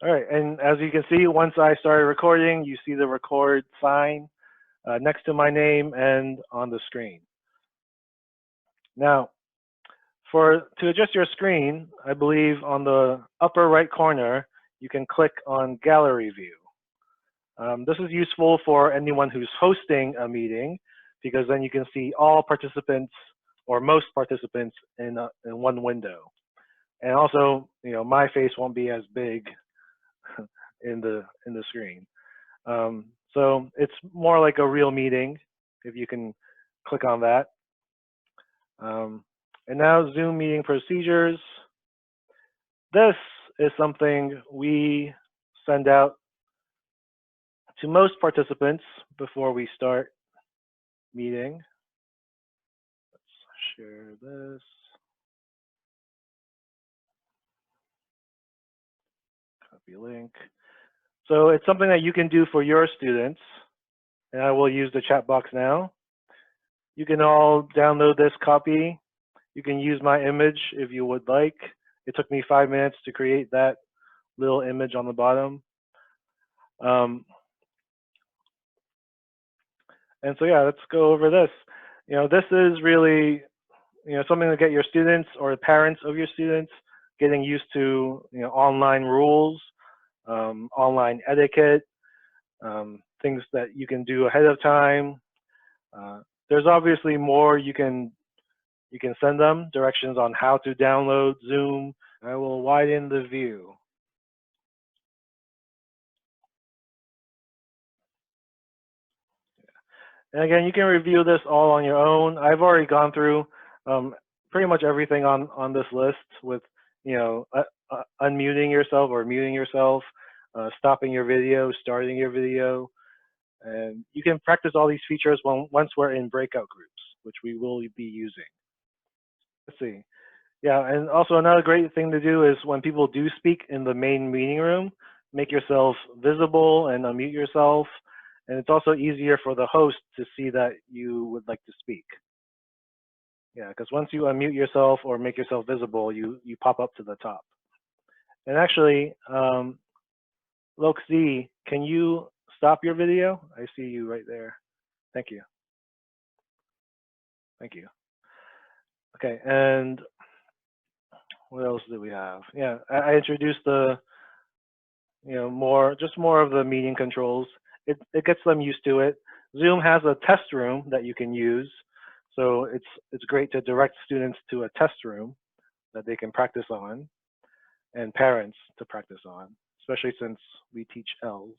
All right, and as you can see, once I started recording, you see the record sign next to my name and on the screen. Now, to adjust your screen, I believe on the upper right corner, you can click on Gallery View. This is useful for anyone who's hosting a meeting because then you can see all participants or most participants in one window. And also, my face won't be as big in the screen. So it's more like a real meeting if you can click on that. And now Zoom meeting procedures. This is something we send out to most participants before we start meeting. Let's share this. Copy link. So it's something that you can do for your students, and I will use the chat box now. You can all download this copy. You can use my image if you would like. It took me 5 minutes to create that little image on the bottom. And so yeah, let's go over this. This is really something to get your students or the parents of your students getting used to online rules, online etiquette, things that you can do ahead of time. There's obviously more you can send them, directions on how to download Zoom. I will widen the view. And again, you can review this all on your own. I've already gone through pretty much everything on this list with, unmuting yourself or muting yourself, stopping your video, starting your video. And you can practice all these features once we're in breakout groups, which we will be using. Let's see. Yeah, and also another great thing to do is when people do speak in the main meeting room, make yourself visible and unmute yourself. And it's also easier for the host to see that you would like to speak. Yeah, because once you unmute yourself or make yourself visible, you pop up to the top. And actually, Loxi, can you stop your video? I see you right there. Thank you. Thank you. Okay, and what else do we have? Yeah, I introduced the, more of the meeting controls. It gets them used to it. Zoom has a test room that you can use. So it's great to direct students to a test room that they can practice on and parents to practice on, especially since we teach ELs.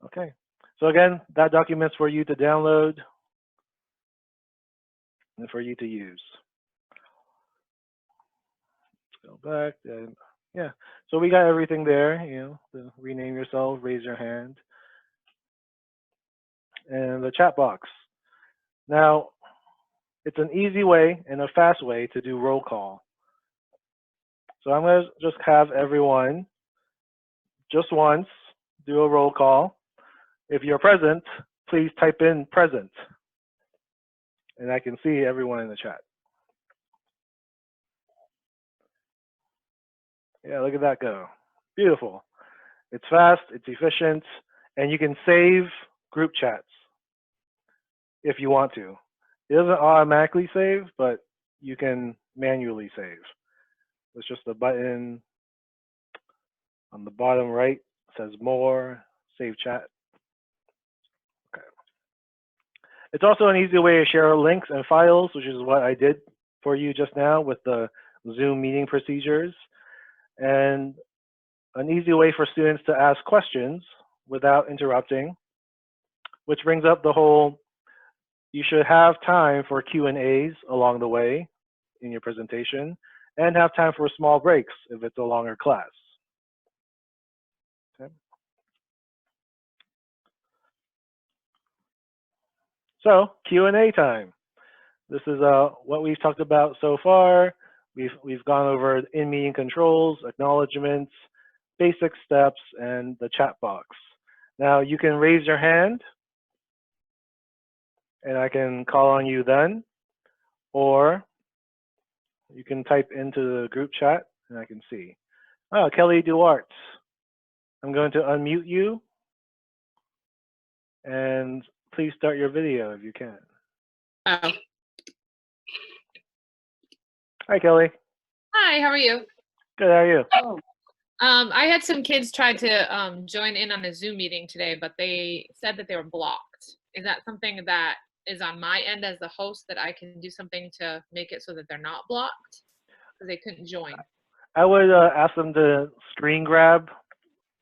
Okay, so again, that document's for you to download and for you to use. Let's go back and yeah, so we got everything there, to rename yourself, raise your hand, and the chat box. Now, it's an easy way and a fast way to do roll call. So I'm going to just have everyone just once do a roll call. If you're present, please type in present. And I can see everyone in the chat. Yeah, look at that go. Beautiful. It's fast, it's efficient, and you can save group chats if you want to. It doesn't automatically save, but you can manually save. It's just a button on the bottom right, says more, save chat. Okay. It's also an easy way to share links and files, which is what I did for you just now with the Zoom meeting procedures. And an easy way for students to ask questions without interrupting, which brings up the whole, you should have time for Q&As along the way in your presentation and have time for small breaks if it's a longer class. Okay. So Q&A time. This is what we've talked about so far. We've gone over in-meeting controls, acknowledgements, basic steps, and the chat box. Now you can raise your hand and I can call on you then, or you can type into the group chat and I can see. Oh, Kelly Duarte. I'm going to unmute you, and please start your video if you can. Oh. Hi, Kelly. Hi, how are you? Good, how are you? Oh. I had some kids try to join in on a Zoom meeting today, but they said that they were blocked. Is that something that is on my end as the host, that I can do something to make it so that they're not blocked? Because they couldn't join. I would ask them to screen grab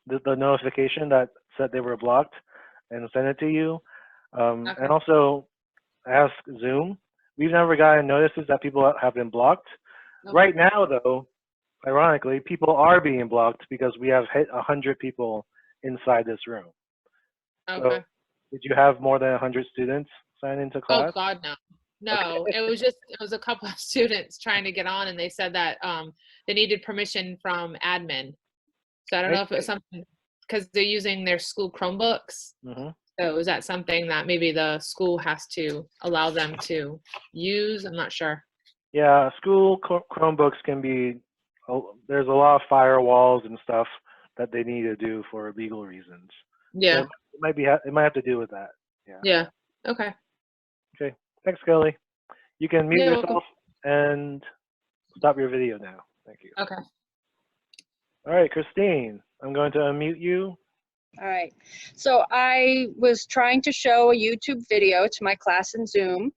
the notification that said they were blocked and send it to you. Okay. And also ask Zoom. We've never gotten notices that people have been blocked. Okay. Right now, though, ironically, people are being blocked because we have hit 100 people inside this room. Okay. So, did you have more than 100 students sign into class? Oh God, no. No, Okay. it was a couple of students trying to get on, and they said that they needed permission from admin. So I don't know if it was something, because they're using their school Chromebooks. Mm-hmm. So is that something that maybe the school has to allow them to use? I'm not sure. Yeah, school Chromebooks can be, there's a lot of firewalls and stuff that they need to do for legal reasons. Yeah. So it might have to do with that. Yeah. Yeah. Okay. Okay. Thanks, Kelly. You can mute You're yourself and stop your video now. Thank you. Okay. All right, Christine, I'm going to unmute you. All right. So I was trying to show a YouTube video to my class in Zoom,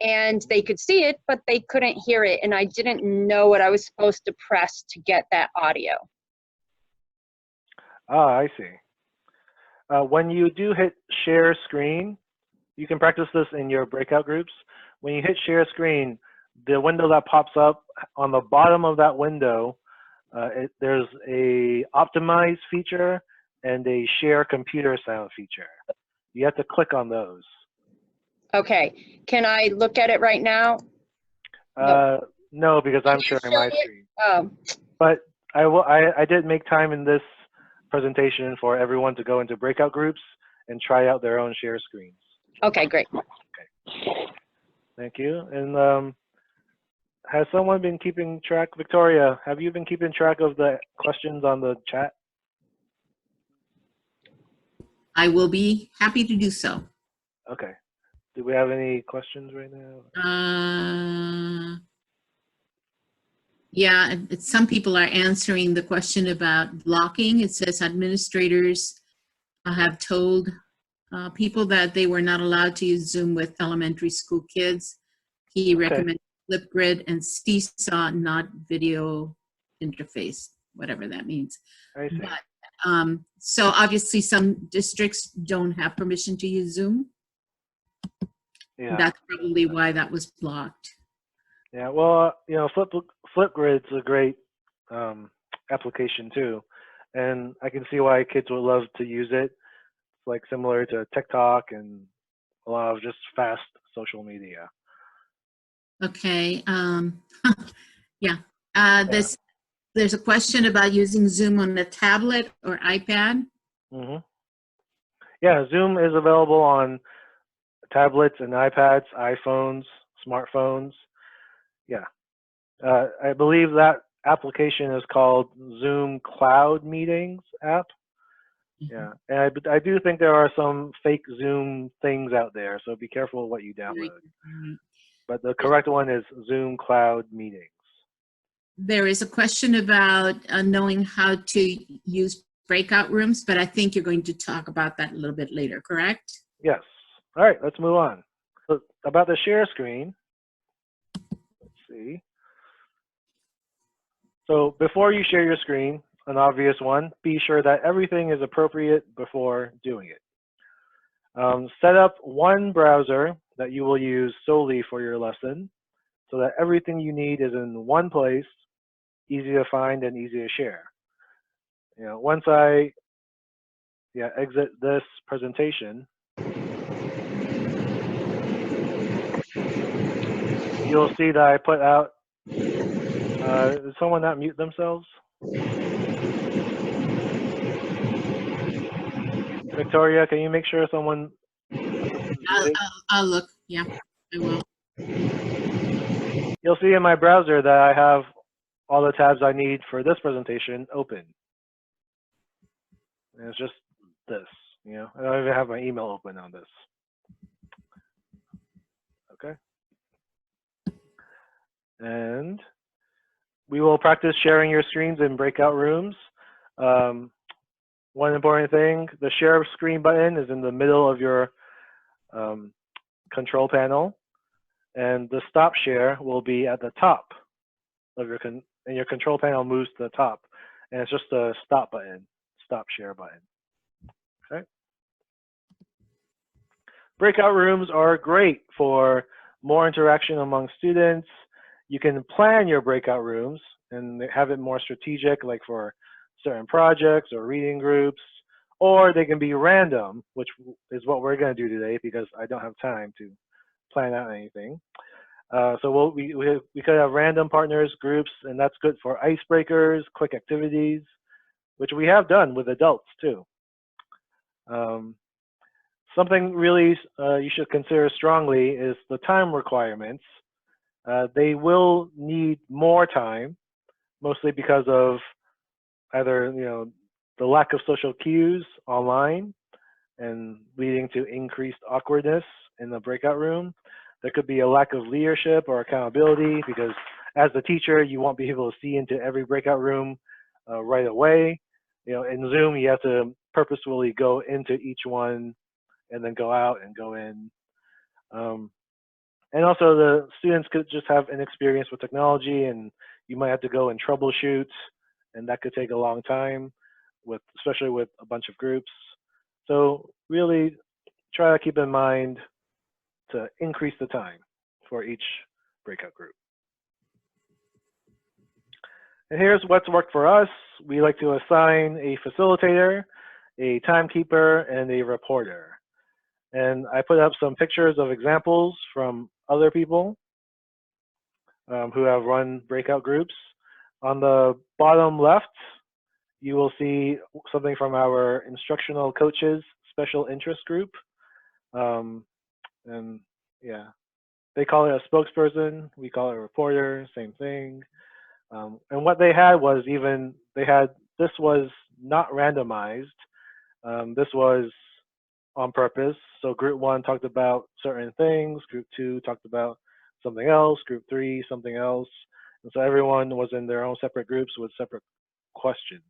and they could see it, but they couldn't hear it, and I didn't know what I was supposed to press to get that audio. Ah, I see. When you do hit share screen, you can practice this in your breakout groups. When you hit share screen, the window that pops up on the bottom of that window, there's a optimize feature and a share computer sound feature. You have to click on those. Okay. Can I look at it right now? No, because I'm sharing my screen. Oh. But I did make time in this presentation for everyone to go into breakout groups and try out their own share screens. Okay, great. Okay. Thank you. And has someone been keeping track? Victoria, have you been keeping track of the questions on the chat? I will be happy to do so. Okay. Do we have any questions right now? Yeah, some people are answering the question about blocking. It says administrators have told people that they were not allowed to use Zoom with elementary school kids. He recommended Flipgrid and Seesaw, not video interface, whatever that means. I see. But, so obviously some districts don't have permission to use Zoom. Yeah. That's probably why that was blocked. Yeah, well, you know, Flipgrid's a great application too, and I can see why kids would love to use it. It's like similar to TikTok and a lot of just fast social media. Okay. Yeah. There's a question about using Zoom on a tablet or iPad. Mm-hmm. Yeah, Zoom is available on tablets and iPads, iPhones, smartphones. Yeah. I believe that application is called Zoom Cloud Meetings app. Mm-hmm. Yeah, and I do think there are some fake Zoom things out there, so be careful what you download. Mm-hmm. But the correct one is Zoom Cloud Meetings. There is a question about knowing how to use breakout rooms, but I think you're going to talk about that a little bit later, correct? Yes. All right, let's move on. So about the share screen, let's see. So before you share your screen, an obvious one, be sure that everything is appropriate before doing it. Set up one browser that you will use solely for your lesson so that everything you need is in one place, easy to find and easy to share. You know, once I exit this presentation, you'll see that I put out, did someone not mute themselves? Victoria, can you make sure someone? I'll look, yeah, I will. You'll see in my browser that I have all the tabs I need for this presentation open. And it's just this, you know. I don't even have my email open on this. Okay. And we will practice sharing your screens in breakout rooms. One important thing, the share screen button is in the middle of your control panel, and the stop share will be at the top of your and your control panel moves to the top, and it's just a stop button, stop share button. Okay. Breakout rooms are great for more interaction among students. You can plan your breakout rooms and have it more strategic, like for certain projects or reading groups, or they can be random, which is what we're going to do today because I don't have time to plan out anything. So we could have random partners, groups, and that's good for icebreakers, quick activities, which we have done with adults too. Something really you should consider strongly is the time requirements. They will need more time, mostly because of either the lack of social cues online and leading to increased awkwardness in the breakout room. There could be a lack of leadership or accountability because as the teacher, you won't be able to see into every breakout room right away. In Zoom, you have to purposefully go into each one and then go out and go in. And also the students could just have inexperience with technology and you might have to go and troubleshoot, and that could take a long time, especially with a bunch of groups. So really try to keep in mind to increase the time for each breakout group. And here's what's worked for us. We like to assign a facilitator, a timekeeper, and a reporter. And I put up some pictures of examples from other people who have run breakout groups. On the bottom left, you will see something from our instructional coaches special interest group. And yeah, they call it a spokesperson. We call it a reporter, same thing. And what they had was this was not randomized. This was on purpose. So group 1 talked about certain things, group 2 talked about something else, group 3 something else. And so everyone was in their own separate groups with separate questions.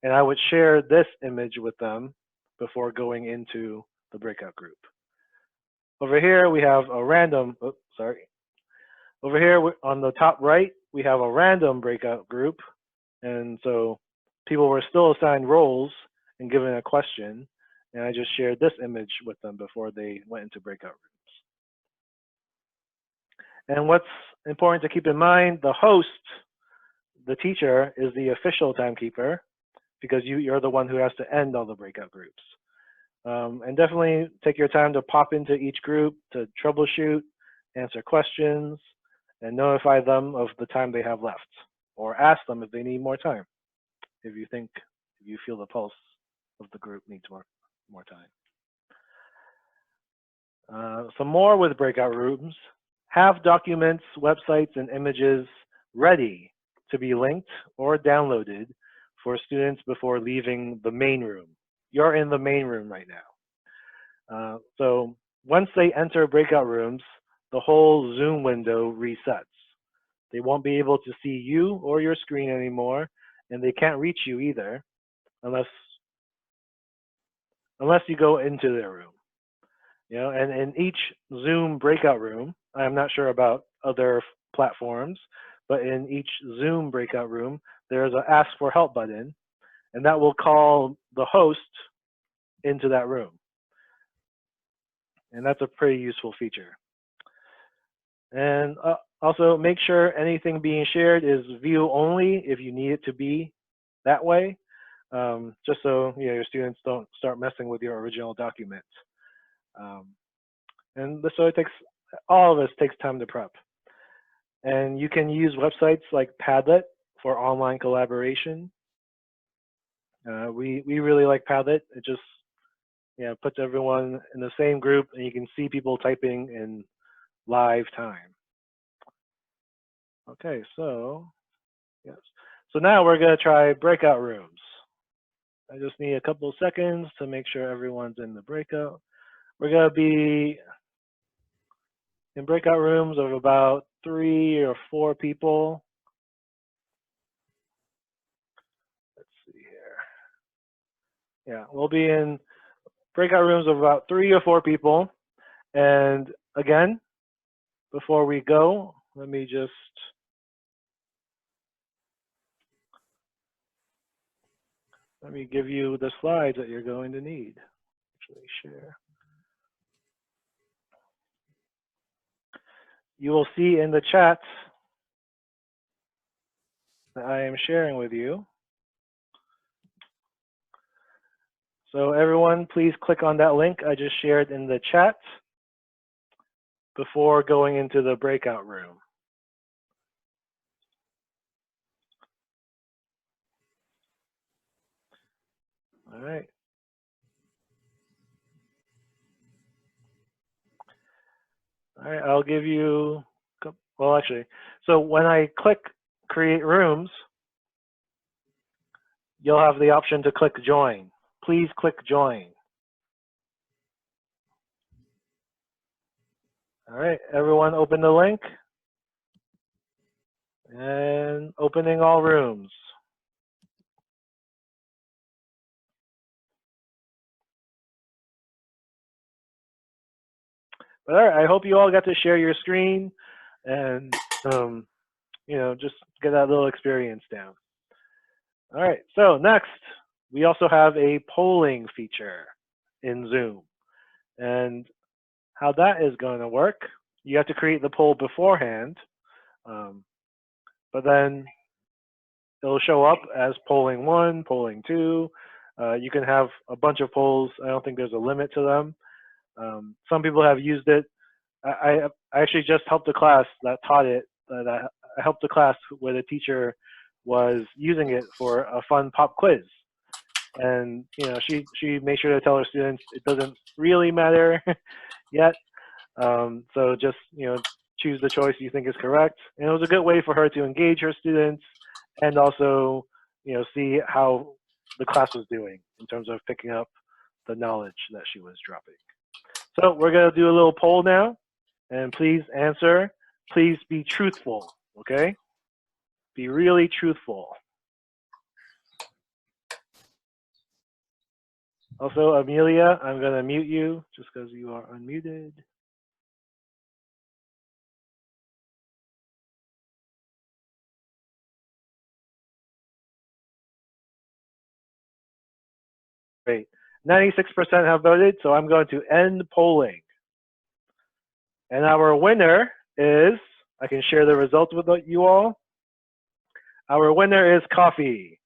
And I would share this image with them before going into the breakout group. Over here we have a random, over here on the top right, we have a random breakout group. And so people were still assigned roles and given a question. And I just shared this image with them before they went into breakout rooms. And what's important to keep in mind, the host, the teacher, is the official timekeeper because you're the one who has to end all the breakout groups. And definitely take your time to pop into each group to troubleshoot, answer questions, and notify them of the time they have left, or ask them if they need more time, if you feel the pulse of the group needs more time. Some more with breakout rooms. Have documents, websites, and images ready to be linked or downloaded for students before leaving the main room. You're in the main room right now. So once they enter breakout rooms, the whole Zoom window resets. They won't be able to see you or your screen anymore, and they can't reach you either unless you go into their room. And in each Zoom breakout room, I'm not sure about other platforms, but in each Zoom breakout room, there's an ask for help button, and that will call the host into that room. And that's a pretty useful feature. And also make sure anything being shared is view only if you need it to be that way, just so your students don't start messing with your original document. And so all of this takes time to prep. And you can use websites like Padlet for online collaboration. We really like Padlet. It just puts everyone in the same group, and you can see people typing in live time. Okay, so Yes. So now we're going to try breakout rooms. I just need a couple of seconds to make sure everyone's in the breakout. We're going to be in breakout rooms of about 3 or 4 people. Let's see here. Yeah, we'll be in breakout rooms of about 3 or 4 people. And again, before we go, let me give you the slides that you're going to need. Actually, share. You will see in the chat that I am sharing with you. So everyone, please click on that link I just shared in the chat before going into the breakout room. All right. All right, I'll give you, well, actually, so when I click create rooms, you'll have the option to click join. Please click join. All right, everyone open the link and opening all rooms. But all right, I hope you all got to share your screen and, you know, just get that little experience down. All right, so next, we also have a polling feature in Zoom. And how that is going to work, you have to create the poll beforehand, but then it'll show up as polling 1, polling 2. You can have a bunch of polls. I don't think there's a limit to them. Some people have used it. I actually just helped a class that taught it. I helped a class where the teacher was using it for a fun pop quiz. And you know, she made sure to tell her students it doesn't really matter yet. So just, you know, choose the choice you think is correct. And it was a good way for her to engage her students and also, you know, see how the class was doing in terms of picking up the knowledge that she was dropping. So we're going to do a little poll now, and please answer. Please be truthful, okay? Be really truthful. Also, Amelia, I'm going to mute you just because you are unmuted. Great. 96% have voted, so I'm going to end polling. And our winner is, I can share the results with you all. Our winner is coffee.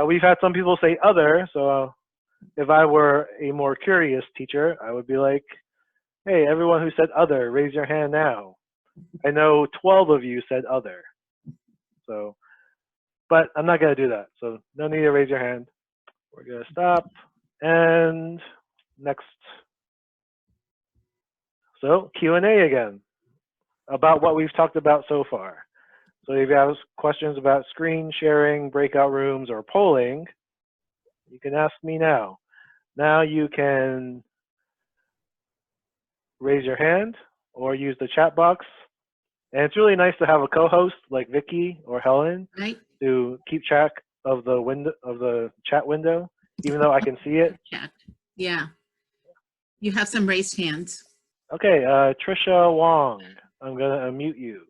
We've had some people say other, so if I were a more curious teacher, I would be like, hey, everyone who said other, raise your hand now. I know 12 of you said other. So, but I'm not going to do that. So no need to raise your hand. We're going to stop. And next. So Q&A again about what we've talked about so far. So if you have questions about screen sharing, breakout rooms, or polling, you can ask me now. Now you can raise your hand or use the chat box. And it's really nice to have a co-host like Vicky or Helen to keep track of the window of the chat window, even though I can see it. Chat. Yeah. You have some raised hands. Okay, Trisha Wong, I'm gonna unmute you.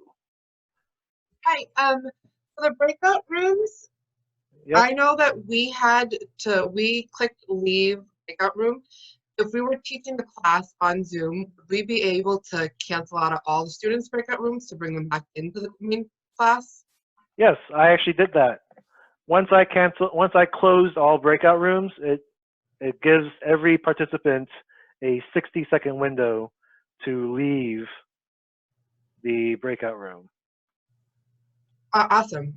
Hi, for the breakout rooms, Yep. I know that we clicked leave breakout room. If we were teaching the class on Zoom, would we be able to cancel out of all the students' breakout rooms to bring them back into the main class? Yes, I actually did that. Once I closed all breakout rooms, it gives every participant a 60-second window to leave the breakout room. Awesome.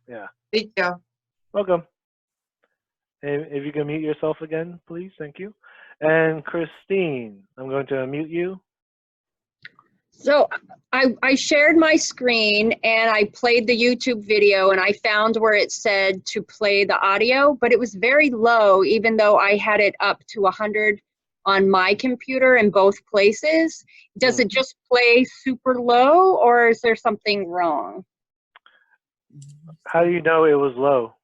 Yeah. Thank you. Welcome. And if you can mute yourself again, please. Thank you. And Christine, I'm going to unmute you. So I shared my screen and I played the YouTube video and I found where it said to play the audio, but it was very low, even though I had it up to 100 on my computer in both places. Does it just play super low or is there something wrong? How do you know it was low?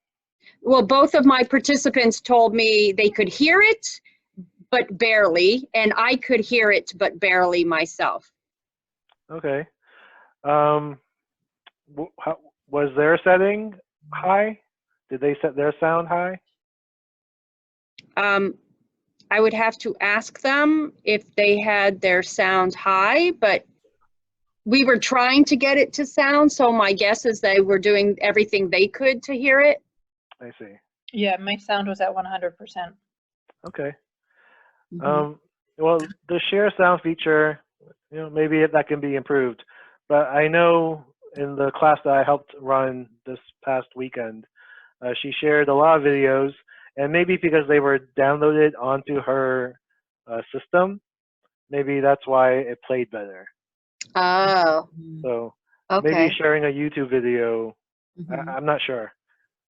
Well, both of my participants told me they could hear it, but barely, and I could hear it, but barely myself. Okay. Was their setting high? Did they set their sound high? I would have to ask them if they had their sound high, but we were trying to get it to sound, so my guess is they were doing everything they could to hear it. I see. Yeah, my sound was at 100%. Okay. Mhm. Well, the share sound feature, maybe that can be improved. But I know in the class that I helped run this past weekend, she shared a lot of videos, and maybe because they were downloaded onto her system, maybe that's why it played better. Oh, So maybe okay. sharing a YouTube video, Mhm. I'm not sure.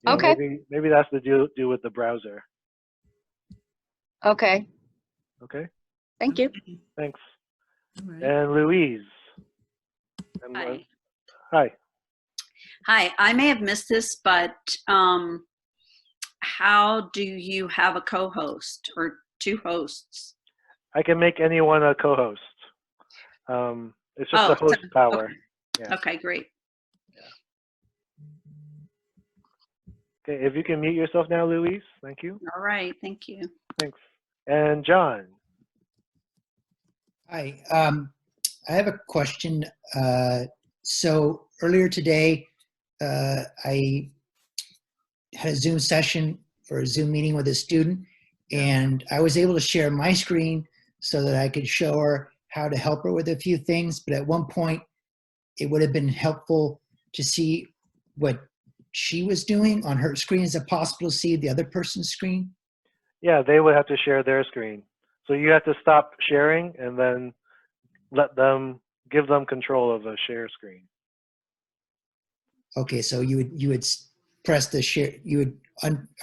Okay. Maybe that's to do with the browser. Okay. Okay. Thank you. Okay. Thanks. All right. And Louise. Hi. Hi. Hi, I may have missed this, but how do you have a co-host or two hosts? I can make anyone a co-host. It's just the host power. Okay. Yeah. Okay, great. Okay, if you can mute yourself now, Louise. Thank you. All right, thank you. Thanks. And John. Hi, I have a question. So earlier today, I had a Zoom session or a Zoom meeting with a student, and I was able to share my screen so that I could show her how to help her with a few things. But at one point, it would have been helpful to see what she was doing on her screen. Is it possible to see the other person's screen? Yeah, they would have to share their screen. So you have to stop sharing and then give them control of the share screen. Okay, so you would press the share, you would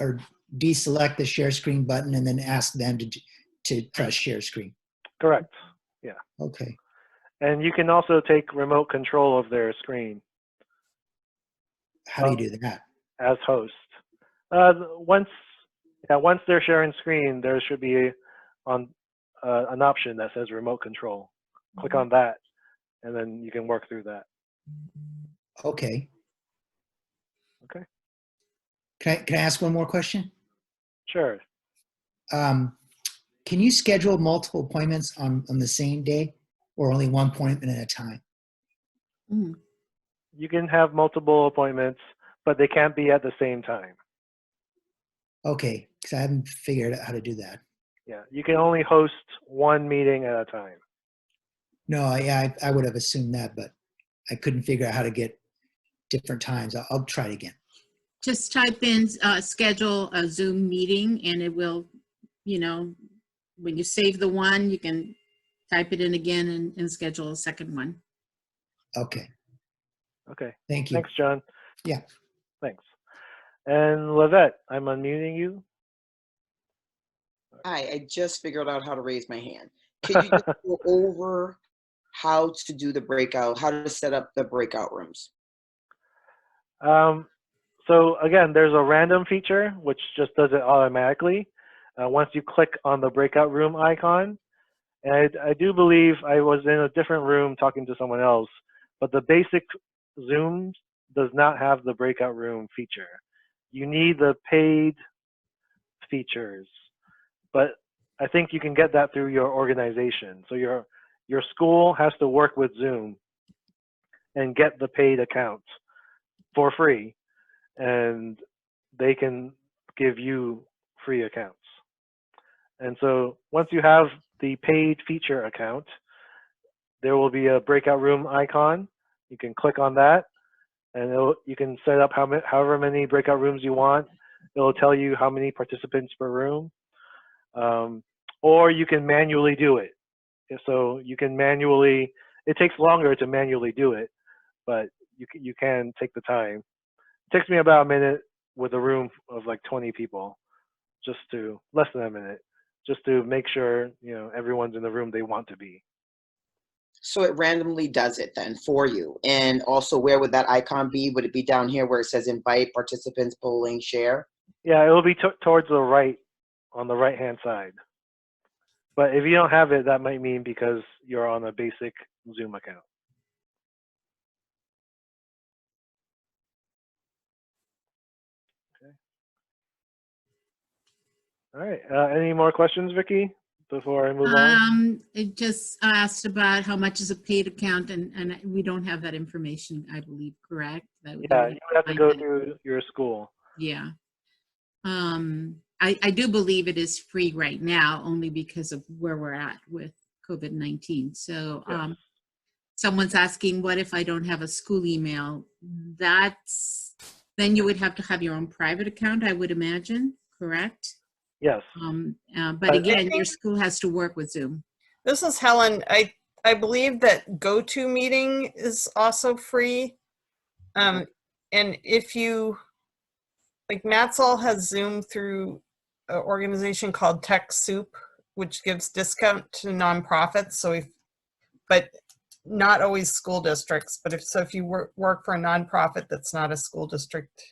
or deselect the share screen button and then ask them to press share screen. Correct. Yeah. Okay. And you can also take remote control of their screen How do you do that? as host. Once they're sharing screen, there should be an option that says remote control. Click on that, and then you can work through that. Okay. Okay. Can I ask one more question? Sure. Can you schedule multiple appointments on the same day, or only one appointment at a time? Mm. You can have multiple appointments, but they can't be at the same time. Okay, because I haven't figured out how to do that. Yeah, you can only host one meeting at a time. No, I would have assumed that, but I couldn't figure out how to get different times. I'll try it again. Just type in schedule a Zoom meeting and it will, when you save the one, you can type it in again and schedule a second one. Okay. Okay. Thank you. Thanks, John. Yeah. Thanks. And Lavette, I'm unmuting you. Hi, I just figured out how to raise my hand. Can you just go over how to do the breakout, how to set up the breakout rooms? So again, there's a random feature which just does it automatically. Once you click on the breakout room icon, and I do believe I was in a different room talking to someone else, but the basic Zoom does not have the breakout room feature. You need the paid features, but I think you can get that through your organization. So your school has to work with Zoom and get the paid account for free, and they can give you free accounts. And so once you have the paid feature account, there will be a breakout room icon. You can click on that, and you can set up however many breakout rooms you want. It'll tell you how many participants per room, or you can manually do it. So you can manually It takes longer to manually do it, but you can take the time. It takes me about a minute with a room of like 20 people, less than a minute, just to make sure, you know, everyone's in the room they want to be. So it randomly does it then for you. And also, where would that icon be? Would it be down here where it says invite participants, polling, share? Yeah, it will be towards the right, on the right-hand side. But if you don't have it, that might mean because you're on a basic Zoom account. Okay. All right. Any more questions, Vicky, before I move on? It just asked about how much is a paid account, and we don't have that information, I believe, correct? That would Yeah, be- you would have to go through your school. Yeah. I do believe it is free right now, only because of where we're at with COVID-19. So Yes. someone's asking, what if I don't have a school email? Then you would have to have your own private account, I would imagine, correct? Yes. But again, your school has to work with Zoom. This is Helen. I believe that GoToMeeting is also free. And if you, like Matzall has Zoom through an organization called TechSoup, which gives discount to nonprofits. But not always school districts. But if you work for a nonprofit that's not a school district,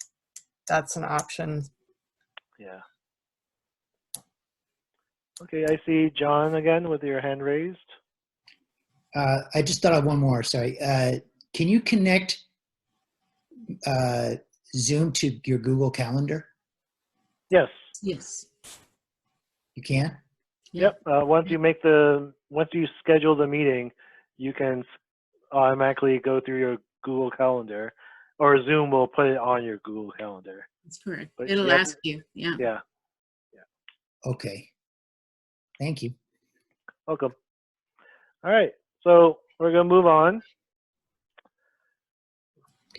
that's an option. Yeah. Okay, I see John again with your hand raised. I just thought of one more, sorry. Can you connect Zoom to your Google Calendar? Yes. Yes. You can? Yep. Once you schedule the meeting, you can automatically go through your Google Calendar, or Zoom will put it on your Google Calendar. That's correct. But It'll ask you. Yeah. Yeah. Okay. Thank you. Welcome. All right. So we're gonna move on.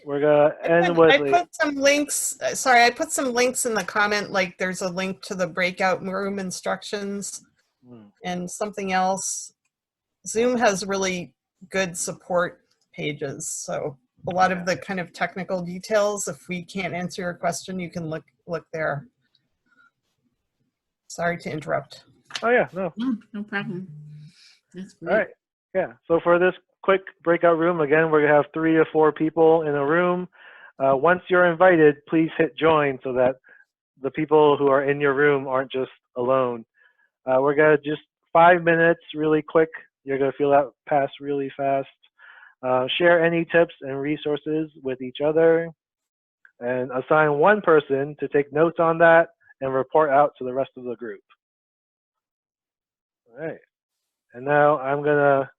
We're gonna end with. I put some links. Sorry, I put some links in the comment. Like there's a link to the breakout room instructions and something else. Zoom has really good support pages. So a lot of the kind of technical details, if we can't answer your question, you can look there. Sorry to interrupt. Oh yeah, no. No problem. That's great. All right. Yeah. So for this quick breakout room, again, we're gonna have 3 to 4 people in a room. Once you're invited, please hit join so that the people who are in your room aren't just alone. We're gonna just 5 minutes, really quick. You're gonna feel that pass really fast. Share any tips and resources with each other, and assign one person to take notes on that and report out to the rest of the group. All right. And now I'm gonna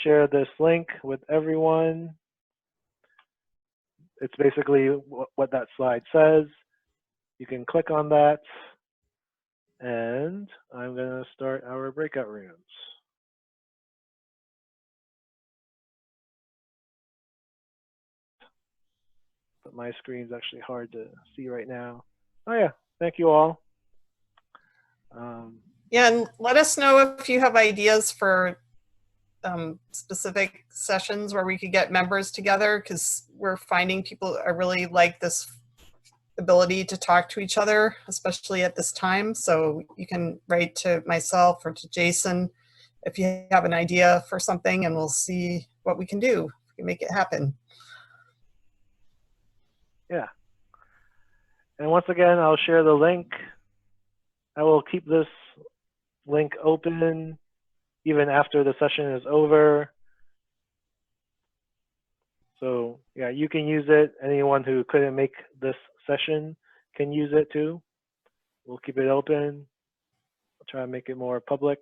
share this link with everyone. It's basically what that slide says. You can click on that, and I'm gonna start our breakout rooms. But my screen's actually hard to see right now. Oh yeah, thank you all. Yeah, and let us know if you have ideas for specific sessions where we could get members together, because we're finding people are really like this ability to talk to each other, especially at this time. So you can write to myself or to Jason if you have an idea for something, and we'll see what we can do. We can make it happen. Yeah. And once again, I'll share the link. I will keep this link open even after the session is over. So yeah, you can use it. Anyone who couldn't make this session can use it too. We'll keep it open. I'll try to make it more public.